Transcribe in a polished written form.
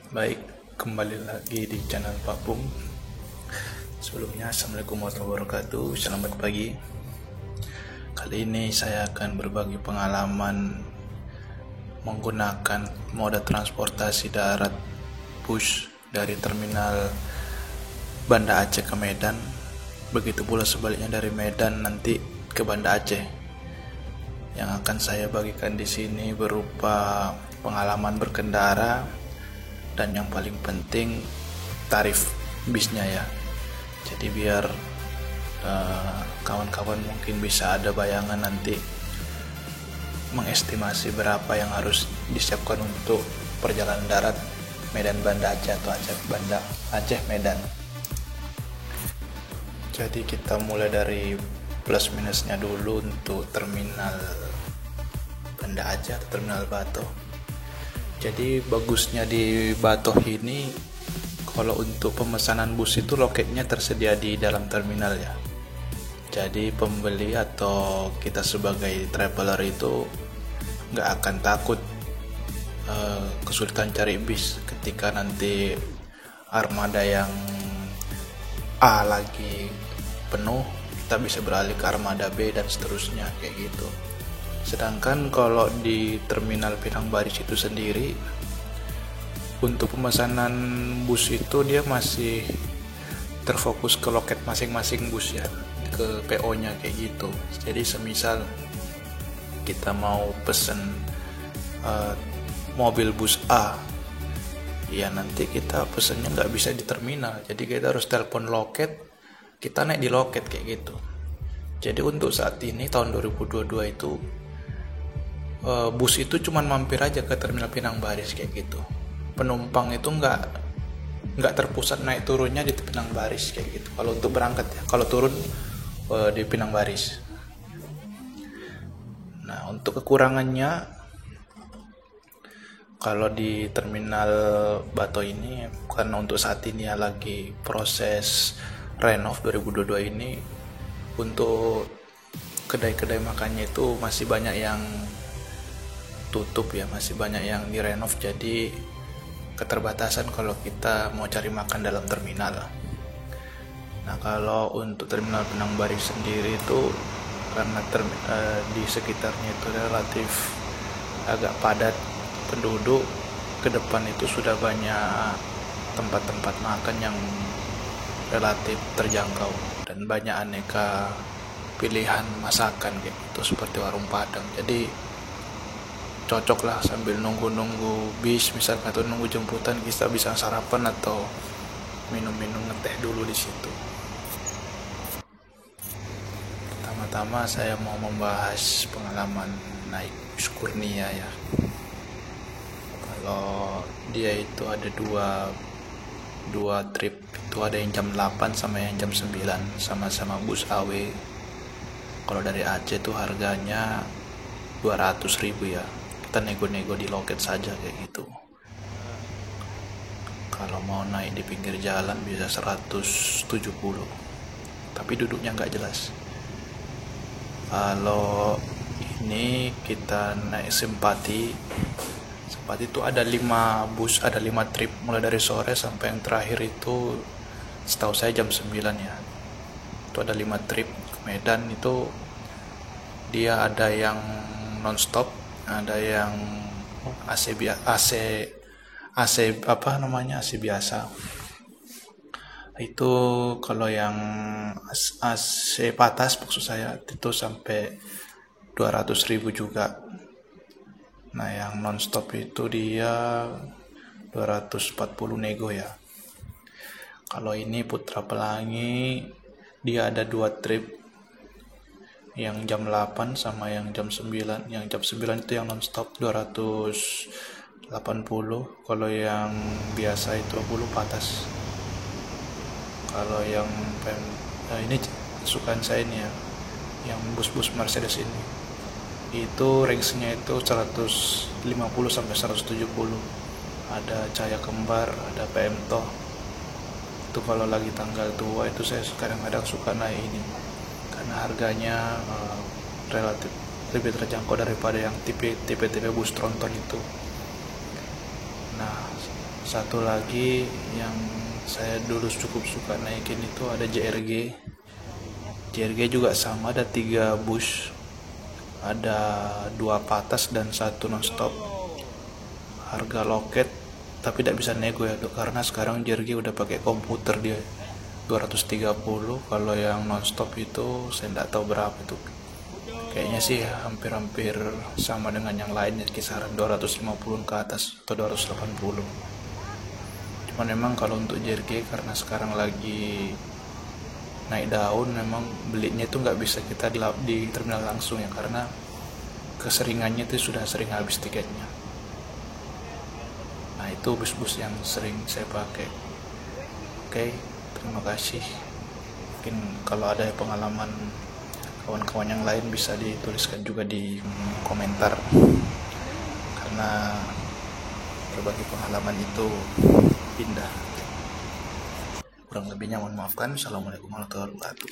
Baik, kembali lagi di channel Pak Pung. Sebelumnya, Assalamualaikum warahmatullahi wabarakatuh. Selamat pagi. Kali ini saya akan berbagi pengalaman menggunakan moda transportasi darat bus dari terminal Banda Aceh ke Medan. Begitu pula sebaliknya dari Medan nanti ke Banda Aceh. Yang akan saya bagikan di sini berupa pengalaman berkendara dan yang paling penting tarif bisnya ya. Jadi biar kawan-kawan mungkin bisa ada bayangan nanti mengestimasi berapa yang harus disiapkan untuk perjalanan darat Medan Banda Aceh atau Banda Aceh Medan. Jadi kita mulai dari plus minusnya dulu untuk terminal Banda Aceh atau terminal Batoh. Jadi bagusnya di Batoh ini, kalau untuk pemesanan bus itu loketnya tersedia di dalam terminal ya. Jadi pembeli atau kita sebagai traveler itu nggak akan takut kesulitan cari bis ketika nanti armada yang A lagi penuh, kita bisa beralih ke armada B dan seterusnya kayak gitu. Sedangkan kalau di terminal Pinang Baris itu sendiri, untuk pemesanan bus itu dia masih terfokus ke loket masing-masing bus ya, ke PO-nya kayak gitu. Jadi semisal kita mau pesen mobil bus A, ya nanti kita pesennya nggak bisa di terminal. Jadi kita harus telepon loket, kita naik di loket kayak gitu. Jadi untuk saat ini tahun 2022 itu bus itu cuman mampir aja ke terminal Pinang Baris kayak gitu. Penumpang itu nggak terpusat naik turunnya di Pinang Baris kayak gitu. Kalau untuk berangkat ya, kalau turun di Pinang Baris. Nah untuk kekurangannya, kalau di terminal Batoh ini karena untuk saat ini ya lagi proses renov 2022 ini, untuk kedai-kedai makannya itu masih banyak yang tutup ya, masih banyak yang direnov, jadi keterbatasan kalau kita mau cari makan dalam terminal. Nah kalau untuk terminal Pinang Baris sendiri itu karena di sekitarnya itu relatif agak padat penduduk, ke depan itu sudah banyak tempat-tempat makan yang relatif terjangkau dan banyak aneka pilihan masakan kayak gitu seperti warung Padang. Jadi cocok lah sambil nunggu-nunggu bis misalkan atau nunggu jemputan, kita bisa sarapan atau minum-minum ngeteh dulu di situ. Pertama-tama saya mau membahas pengalaman naik bus Kurnia ya. Kalau dia itu ada dua trip, itu ada yang jam 8 sama yang jam 9, sama-sama bus AW. Kalau dari Aceh tuh harganya 200.000 ya, kita nego-nego di loket saja kayak gitu. Kalau mau naik di pinggir jalan bisa 170, tapi duduknya nggak jelas. Kalau ini kita naik Simpati itu ada 5 bus, ada 5 trip mulai dari sore sampai yang terakhir itu setahu saya jam 9 ya. Itu ada 5 trip ke Medan. Itu dia ada yang non-stop, ada yang AC biasa. Itu kalau yang AC patas maksud saya itu sampai 200.000 juga. Nah yang non-stop itu dia 240 nego ya. Kalau ini Putra Pelangi dia ada 2 trip, yang jam 8 sama yang jam 9. Yang jam 9 itu yang non-stop 280. Kalau yang biasa itu 20 patas. Kalau yang ini kesukaan saya ini ya, yang bus-bus Mercedes ini, itu range-nya itu 150 sampai 170. Ada Cahaya Kembar, ada PM Toh. Itu kalau lagi tanggal tua itu saya kadang-kadang suka naik ini karena harganya relatif lebih terjangkau daripada yang tipe bus tronton itu. Nah Satu lagi yang saya dulu cukup suka naikin itu ada JRG. JRG juga sama, ada 3 bus, ada 2 patas dan 1 nonstop. Harga loket tapi tidak bisa nego ya, karena sekarang JRG udah pakai komputer dia 230. Kalau yang nonstop itu saya tidak tahu berapa itu, kayaknya sih hampir-hampir sama dengan yang lainnya, kisaran 250 ke atas atau 280. Cuman memang kalau untuk JRG karena sekarang lagi naik daun, memang belinya itu nggak bisa kita di terminal langsung ya, karena keseringannya itu sudah sering habis tiketnya. Nah itu bus-bus yang sering saya pakai. Oke, terima kasih. Mungkin kalau ada pengalaman kawan-kawan yang lain bisa dituliskan juga di komentar, karena berbagi pengalaman itu indah. Kurang lebihnya mohon maafkan. Assalamualaikum warahmatullahi wabarakatuh.